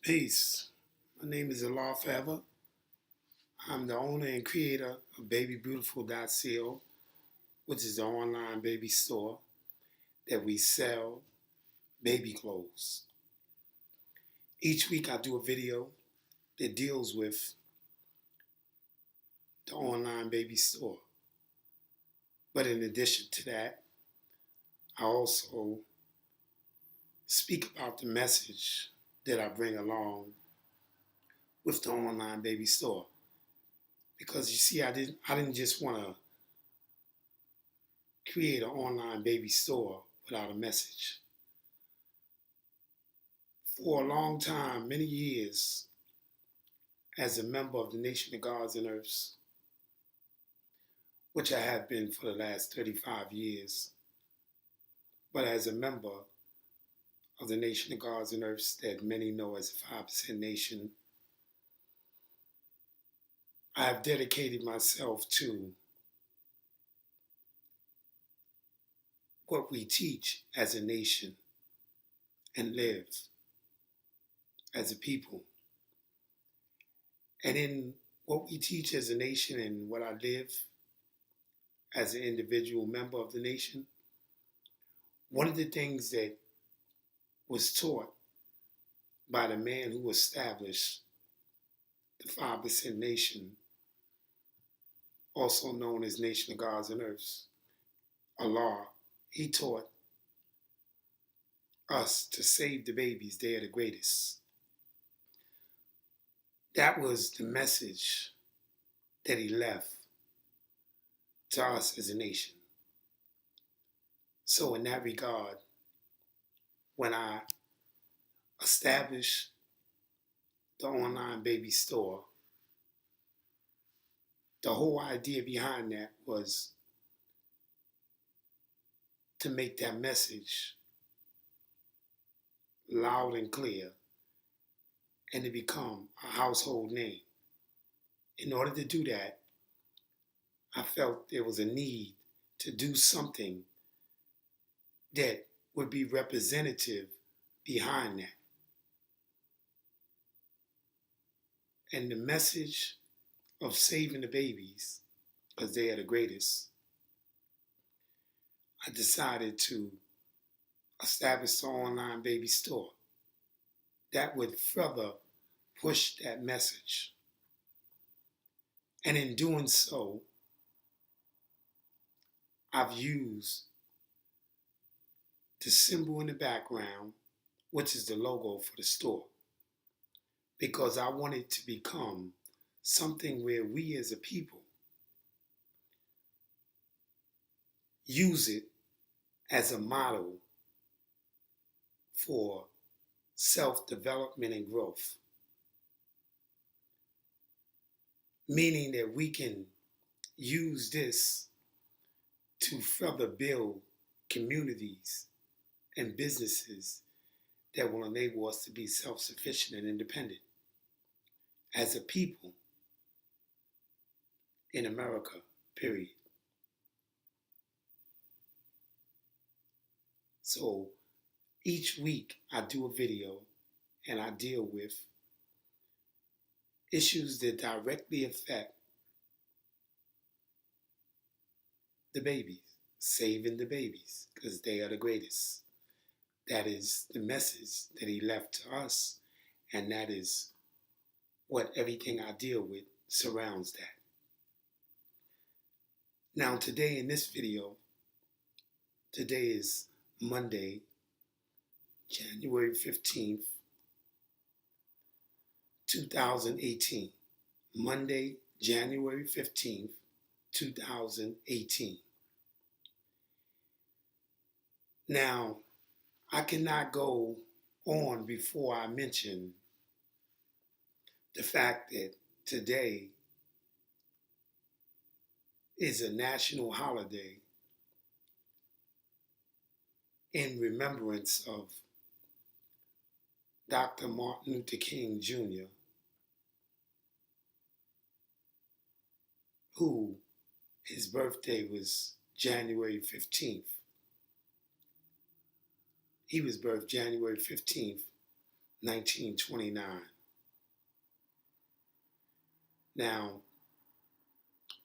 Peace. My name is Allah Forever. I'm the owner and creator of BabyBeautiful.co, which is the online baby store that we sell baby clothes. Each week I do a video that deals with the online baby store. But in addition to that, I also speak about the message that I bring along with the online baby store. Because you see, I didn't just want to create an online baby store without a message. For a long time, many years, as a member of the Nation of Gods and Earths, which I have been for the last 35 years, but as a member of the Nation of Gods and Earths that many know as the 5% Nation, I have dedicated myself to what we teach as a nation and live as a people. And in what we teach as a nation and what I live as an individual member of the nation, one of the things that was taught by the man who established the 5% Nation, also known as Nation of Gods and Earths, Allah, he taught us to save the babies, they are the greatest. That was the message that he left to us as a nation. So in that regard, when I established the online baby store, the whole idea behind that was to make that message loud and clear and to become a household name. In order to do that, I felt there was a need to do something that would be representative behind that. And the message of saving the babies, because they are the greatest, I decided to establish the online baby store that would further push that message. And in doing so, I've used the symbol in the background, which is the logo for the store, because I want it to become something where we as a people use it as a model for self-development and growth. Meaning that we can use this to further build communities and businesses that will enable us to be self-sufficient and independent as a people in America, period. So each week I do a video and I deal with issues that directly affect the babies, saving the babies, because they are the greatest. That is the message that he left to us, and that is what everything I deal with surrounds that. Now today in this video, today is Monday, January 15th, 2018. Monday, January 15th, 2018. Now, I cannot go on before I mention the fact that today is a national holiday in remembrance of Dr. Martin Luther King Jr., who his birthday was January 15th. He was birthed January 15th, 1929. Now,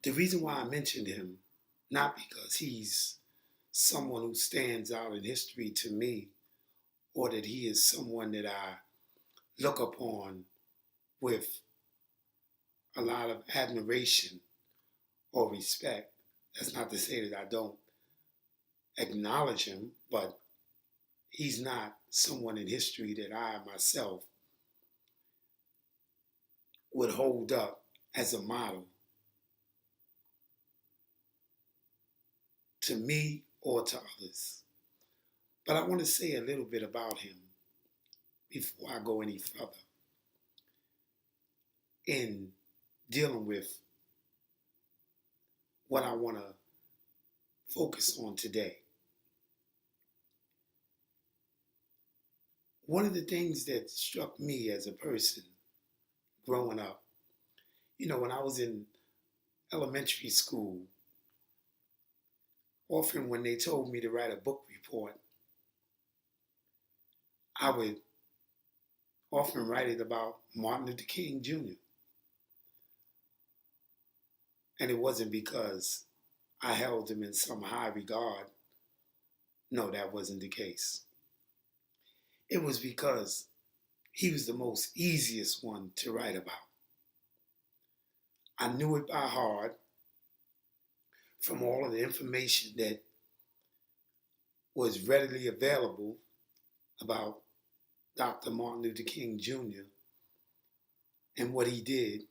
the reason why I mentioned him, not because he's someone who stands out in history to me, or that he is someone that I look upon with a lot of admiration or respect. That's not to say that I don't acknowledge him, but he's not someone in history that I myself would hold up as a model to me or to others. But I want to say a little bit about him before I go any further in dealing with what I want to focus on today. One of the things that struck me as a person growing up, when I was in elementary school, often when they told me to write a book report, I would often write it about Martin Luther King Jr. And it wasn't because I held him in some high regard. No, that wasn't the case. It was because he was the most easiest one to write about. I knew it by heart from all of the information that was readily available about Dr. Martin Luther King Jr. and what he did.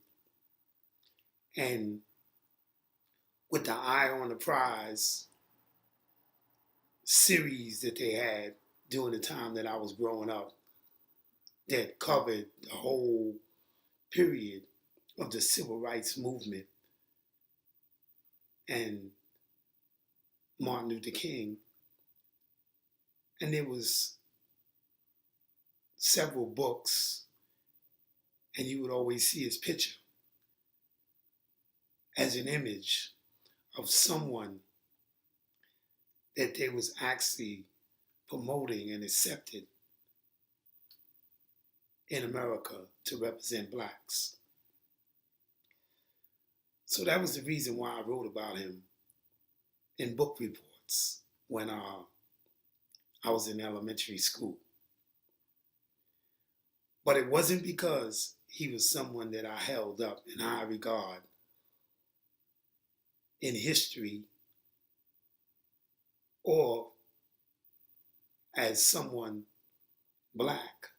And with the Eye on the Prize series that they had during the time that I was growing up that covered the whole period of the civil rights movement and Martin Luther King. And there was several books, and you would always see his picture as an image of someone that they was actually promoting and accepted in America to represent blacks. So that was the reason why I wrote about him in book reports when I was in elementary school. But it wasn't because he was someone that I held up in high regard in history or as someone black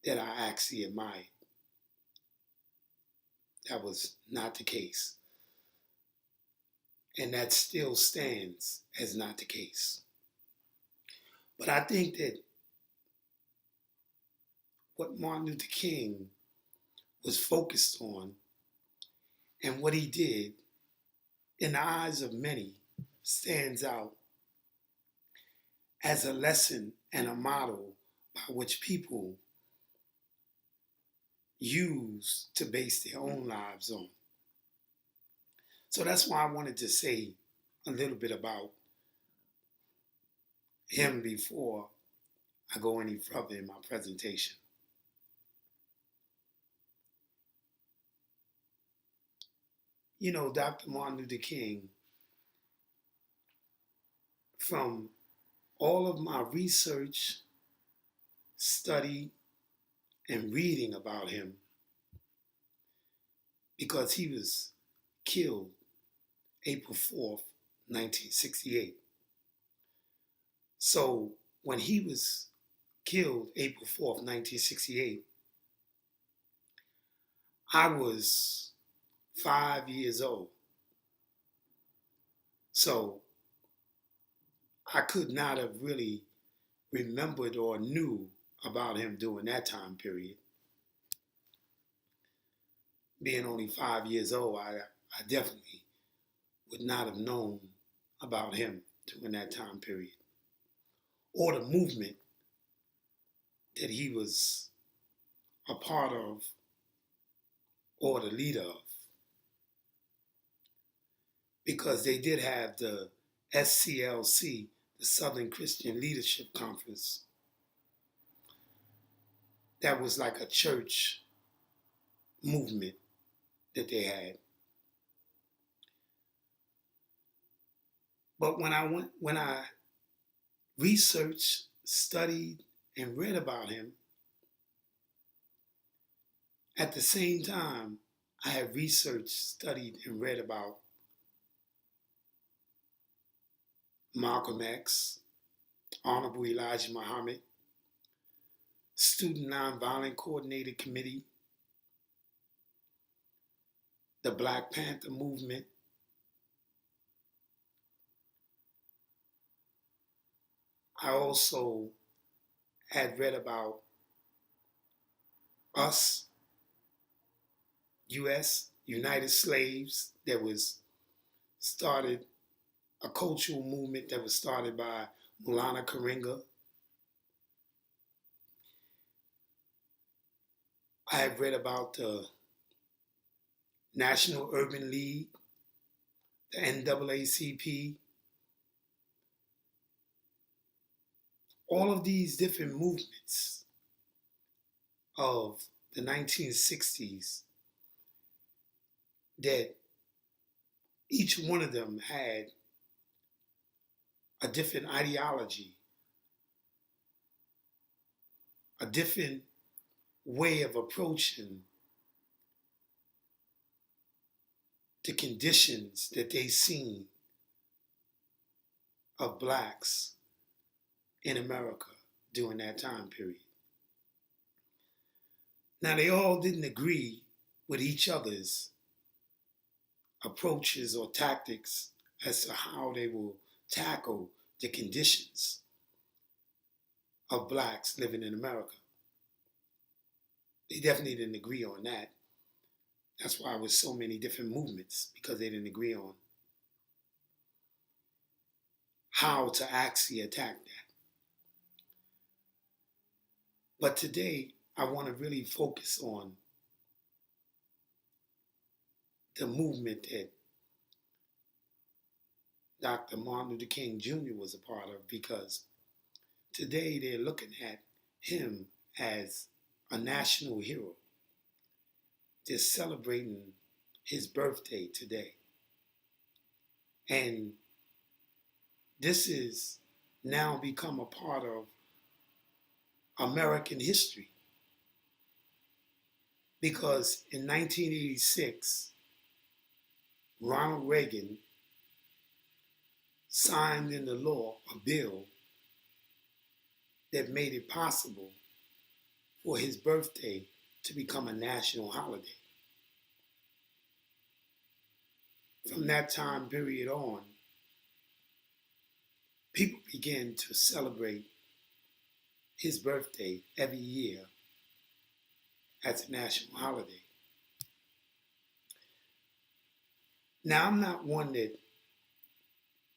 that I actually admired. That was not the case. And that still stands as not the case. But I think that what Martin Luther King was focused on and what he did, in the eyes of many, stands out as a lesson and a model by which people use to base their own lives on. So that's why I wanted to say a little bit about him before I go any further in my presentation. Dr. Martin Luther King, from all of my research, study, and reading about him, because he was killed April 4th, 1968. So when he was killed April 4th, 1968, I was 5 years old. So I could not have really remembered or knew about him during that time period. Being only 5 years old, I definitely would not have known about him during that time period, or the movement that he was a part of or the leader of. Because they did have the SCLC, the Southern Christian Leadership Conference, that was like a church movement that they had. But when I researched, studied, and read about him, at the same time, I have researched, studied, and read about Malcolm X, Honorable Elijah Muhammad, Student Nonviolent Coordinated Committee, the Black Panther Movement. I also had read about us, U.S., United Slaves, that was started, a cultural movement that was started by Maulana Karenga. I have read about the National Urban League, the NAACP, all of these different movements of the 1960s that each one of them had a different ideology, a different way of approaching the conditions that they seen of blacks in America during that time period. Now, they all didn't agree with each other's approaches or tactics as to how they will tackle the conditions of blacks living in America. They definitely didn't agree on that. That's why there was so many different movements, because they didn't agree on how to actually attack that. But today, I want to really focus on the movement that Dr. Martin Luther King Jr. was a part of, because today they're looking at him as a national hero. They're celebrating his birthday today. And this is now become a part of American history, because in 1986, Ronald Reagan signed into law a bill that made it possible for his birthday to become a national holiday. From that time period on, people began to celebrate his birthday every year as a national holiday. Now, I'm not one that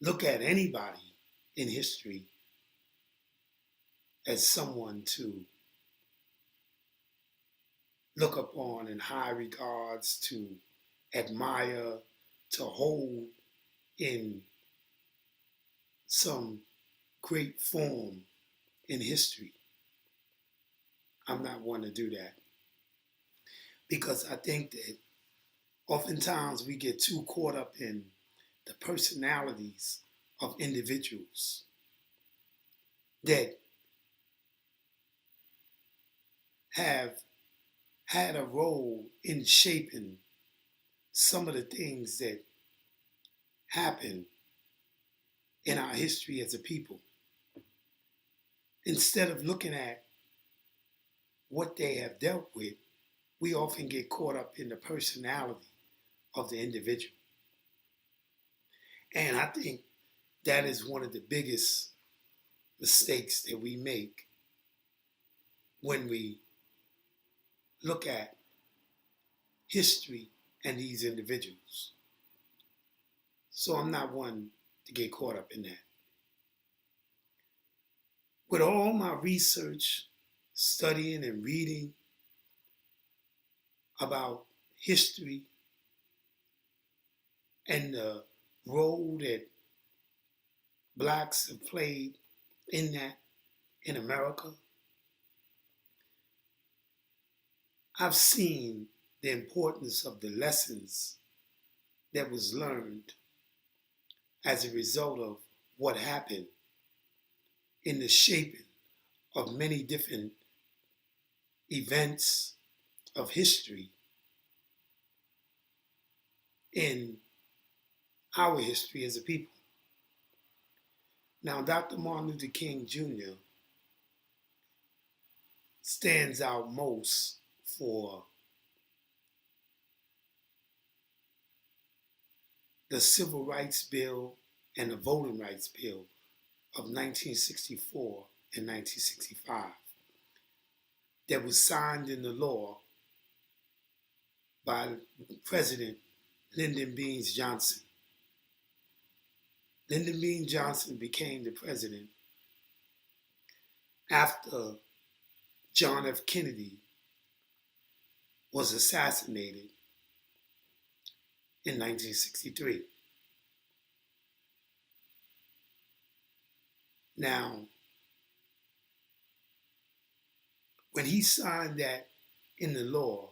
look at anybody in history as someone to look upon in high regards, to admire, to hold in some great form in history. I'm not one to do that, because I think that oftentimes we get too caught up in the personalities of individuals that have had a role in shaping some of the things that happen in our history as a people, instead of looking at what they have dealt with. We often get caught up in the personality of the individual. And I think that is one of the biggest mistakes that we make when we look at history and these individuals. So I'm not one to get caught up in that. With all my research, studying and reading about history and the role that blacks have played in that in America, I've seen the importance of the lessons that was learned as a result of what happened in the shaping of many different events of history in our history as a people. Now, Dr. Martin Luther King Jr. stands out most for the Civil Rights Bill and the Voting Rights Bill of 1964 and 1965 that was signed into law by President Lyndon B. Johnson. Lyndon B. Johnson became the president after John F. Kennedy was assassinated in 1963. Now, when he signed that in the law,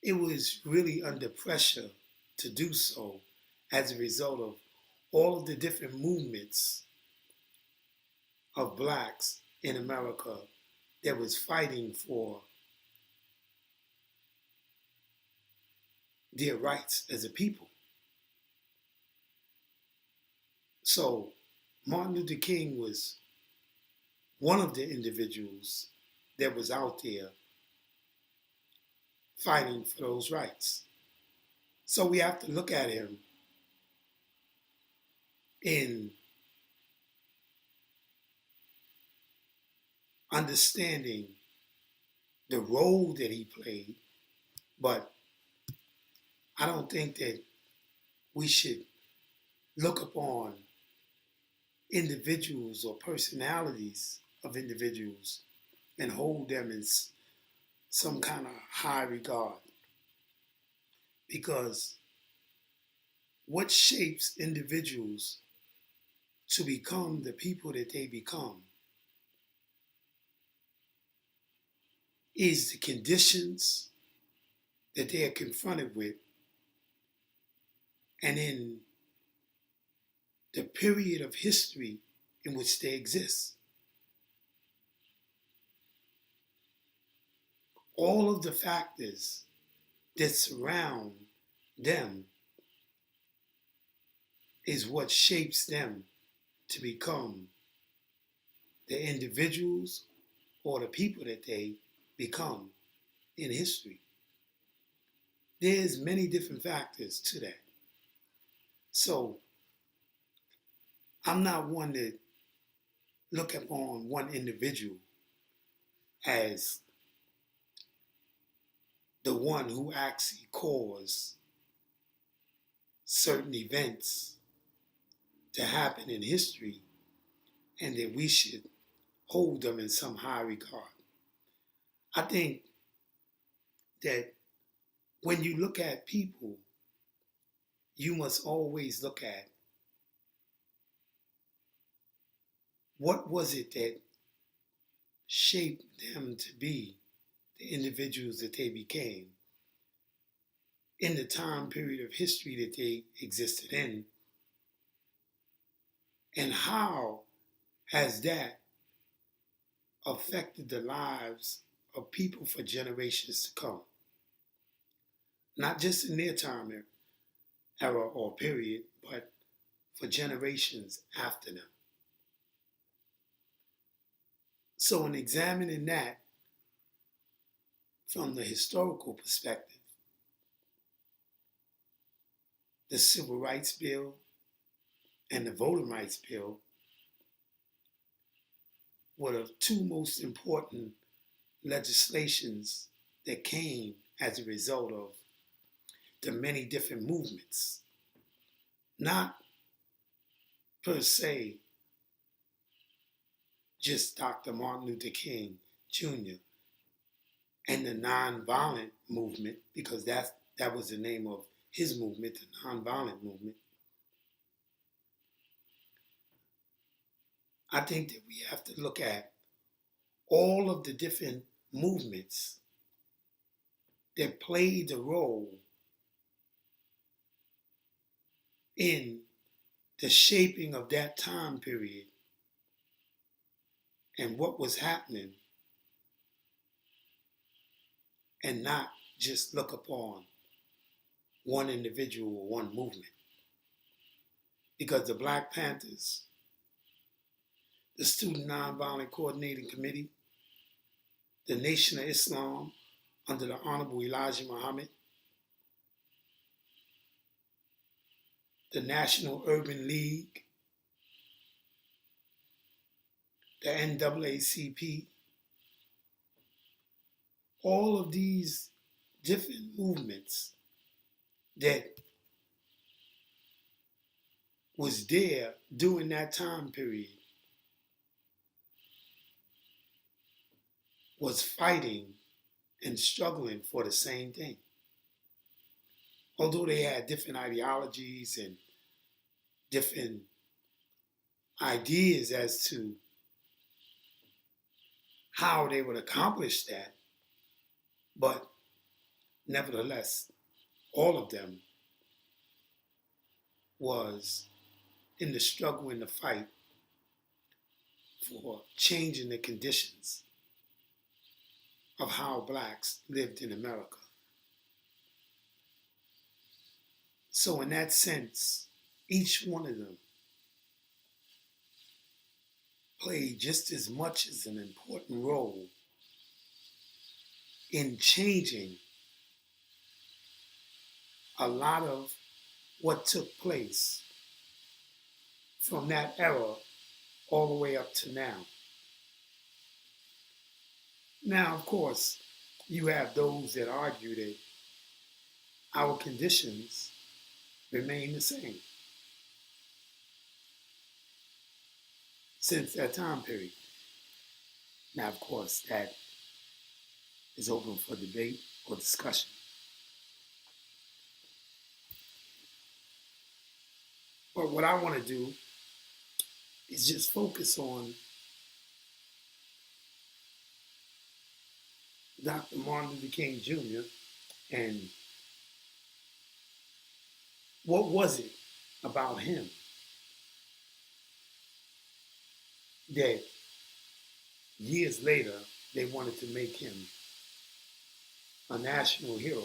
it was really under pressure to do so as a result of all of the different movements of blacks in America that was fighting for their rights as a people. So Martin Luther King was one of the individuals that was out there fighting for those rights. So we have to look at him in understanding the role that he played, but I don't think that we should look upon individuals or personalities of individuals and hold them in some kind of high regard. Because what shapes individuals to become the people that they become is the conditions that they are confronted with, and in the period of history in which they exist. All of the factors that surround them is what shapes them to become the individuals or the people that they become in history. There's many different factors to that. So I'm not one to look upon one individual as the one who actually caused certain events to happen in history and that we should hold them in some high regard. I think that when you look at people, you must always look at what was it that shaped them to be the individuals that they became in the time period of history that they existed in, and how has that affected the lives of people for generations to come. Not just in their time era or period, but for generations after them. So in examining that from the historical perspective, the Civil Rights Bill and the Voting Rights Bill were the two most important legislations that came as a result of the many different movements. Not per se just Dr. Martin Luther King Jr. and the nonviolent movement, because that was the name of his movement, the nonviolent movement. I think that we have to look at all of the different movements that played a role in the shaping of that time period and what was happening, and not just look upon one individual or one movement. Because the Black Panthers, the Student Nonviolent Coordinating Committee, the Nation of Islam under the Honorable Elijah Muhammad, the National Urban League, the NAACP, all of these different movements that was there during that time period was fighting and struggling for the same thing. Although they had different ideologies and different ideas as to how they would accomplish that, but nevertheless, all of them was in the struggle, in the fight for changing the conditions of how blacks lived in America. So in that sense, each one of them played just as much as an important role in changing a lot of what took place from that era all the way up to now. Now, of course, you have those that argue that our conditions remain the same since that time period. Now, of course, that is open for debate or discussion. But what I want to do is just focus on Dr. Martin Luther King Jr. and what was it about him that years later they wanted to make him a national hero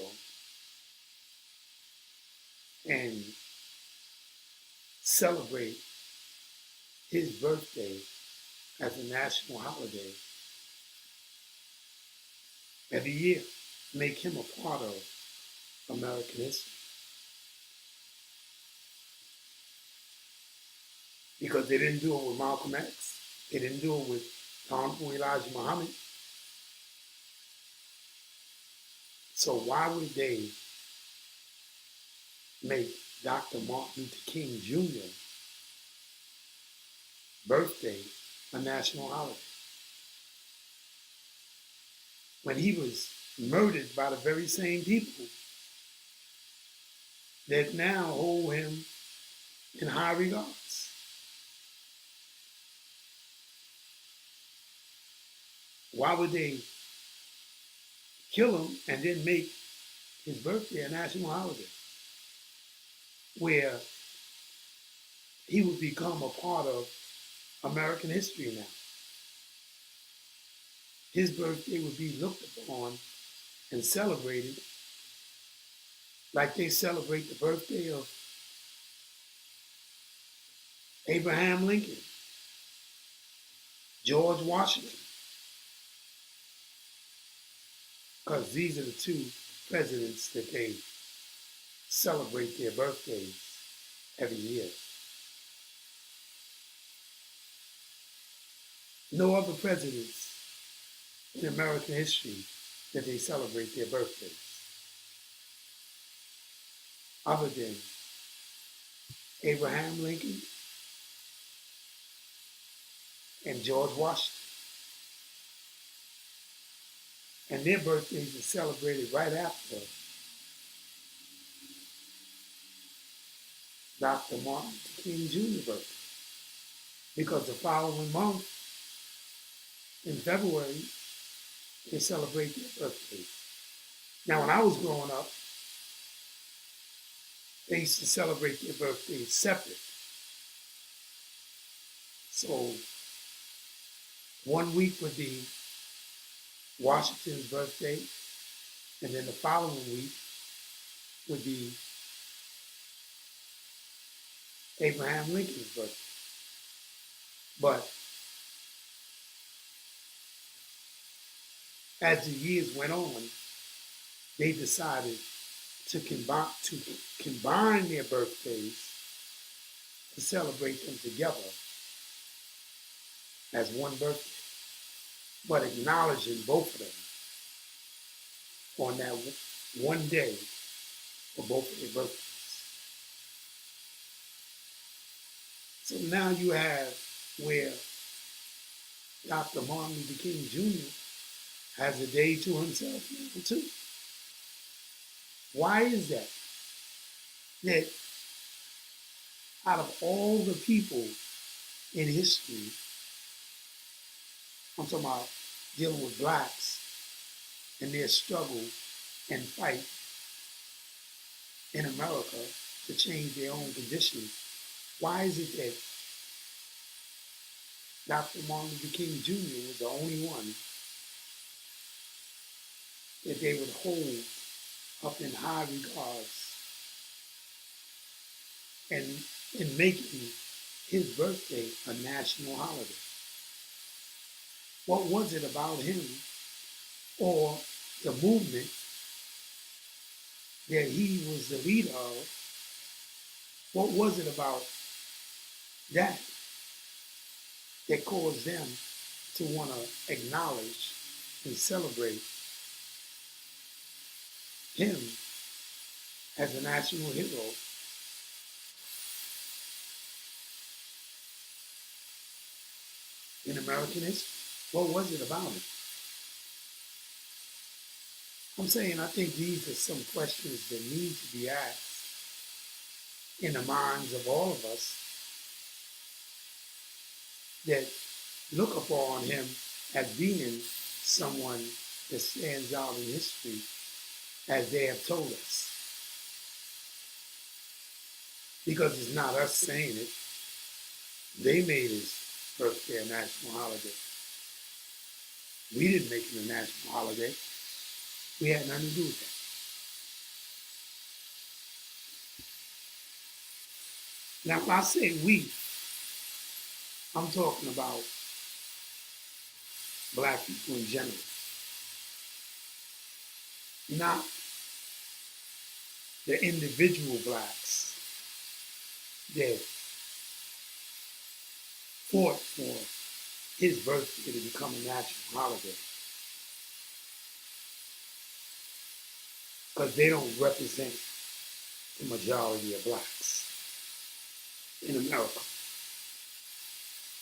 and celebrate his birthday as a national holiday every year, make him a part of American history. Because they didn't do it with Malcolm X, they didn't do it with Honorable Elijah Muhammad. So why would they make Dr. Martin Luther King Jr. birthday a national holiday when he was murdered by the very same people that now hold him in high regards? Why would they kill him and then make his birthday a national holiday where he would become a part of American history now? His birthday would be looked upon and celebrated like they celebrate the birthday of Abraham Lincoln, George Washington, because these are the two presidents that they celebrate their birthdays every year. No other presidents in American history that they celebrate their birthdays other than Abraham Lincoln and George Washington. And their birthdays are celebrated right after Dr. Martin Luther King Jr. birthday. Because the following month In February, they celebrate their birthdays. Now, when I was growing up, they used to celebrate their birthdays separate. So one week would be Washington's birthday, and then the following week would be Abraham Lincoln's birthday. But as the years went on, they decided to combine their birthdays to celebrate them together as one birthday, but acknowledging both of them on that one day for both of their birthdays. So now you have where Dr. Martin Luther King Jr. has a day to himself now too. Why is that? That out of all the people in history, I'm talking about dealing with blacks and their struggle and fight in America to change their own conditions, why is it that Dr. Martin Luther King Jr. was the only one that they would hold up in high regards and in making his birthday a national holiday? What was it about him or the movement that he was the leader of? What was it about that that caused them to want to acknowledge and celebrate him as a national hero in American history? What was it about him? I'm saying I think these are some questions that need to be asked in the minds of all of us that look upon him as being someone that stands out in history as they have told us. Because it's not us saying it. They made his birthday a national holiday. We didn't make it a national holiday. We had nothing to do with that. Now, when I say we, I'm talking about black people in general, not the individual blacks that fought for his birthday to become a national holiday. Because they don't represent the majority of blacks in America.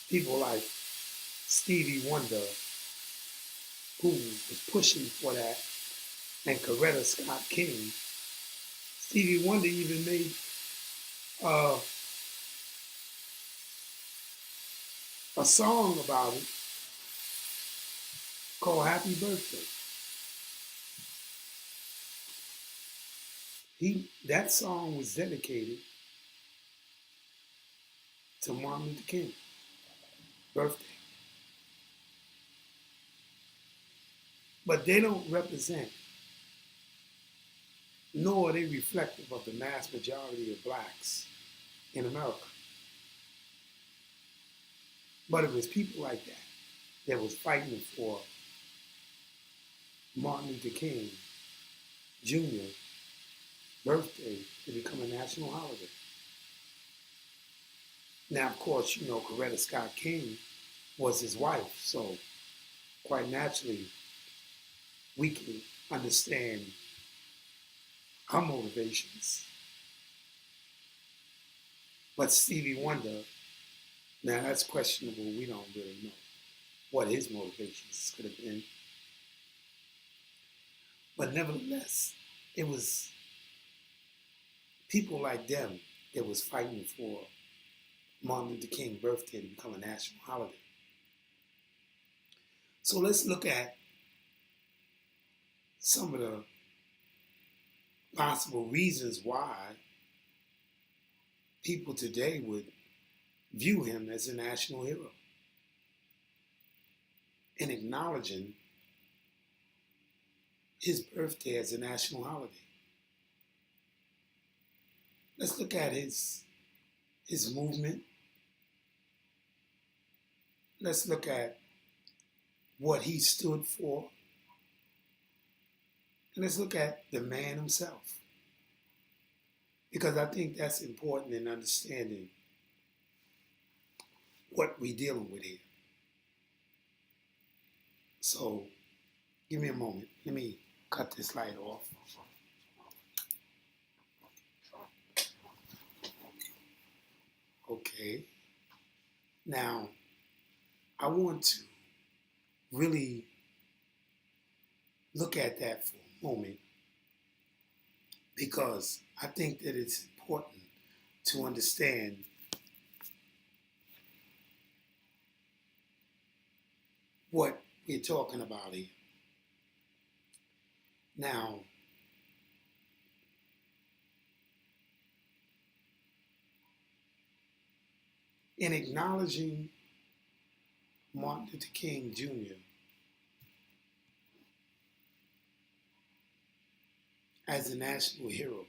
People like Stevie Wonder, who was pushing for that, and Coretta Scott King. Stevie Wonder even made a song about it called Happy Birthday. That song was dedicated to Martin Luther King's birthday. But they don't represent, nor are they reflective of the mass majority of blacks in America. But it was people like that that was fighting for Martin Luther King Jr. birthday to become a national holiday. Now, of course, you know, Coretta Scott King was his wife, so quite naturally, we can understand her motivations. But Stevie Wonder, now that's questionable. We don't really know what his motivations could have been. But nevertheless, it was people like them that was fighting for Martin Luther King's birthday to become a national holiday. So let's look at some of the possible reasons why people today would view him as a national hero and acknowledging his birthday as a national holiday. Let's look at his movement. Let's look at what he stood for. And let's look at the man himself. Because I think that's important in understanding what we're dealing with here. So give me a moment. Let me cut this light off. Okay. Now, I want to really look at that for a moment because I think that it's important to understand what we're talking about here. Now, in acknowledging Martin Luther King Jr. as a national hero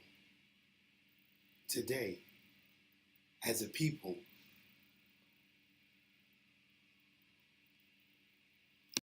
today, as a people,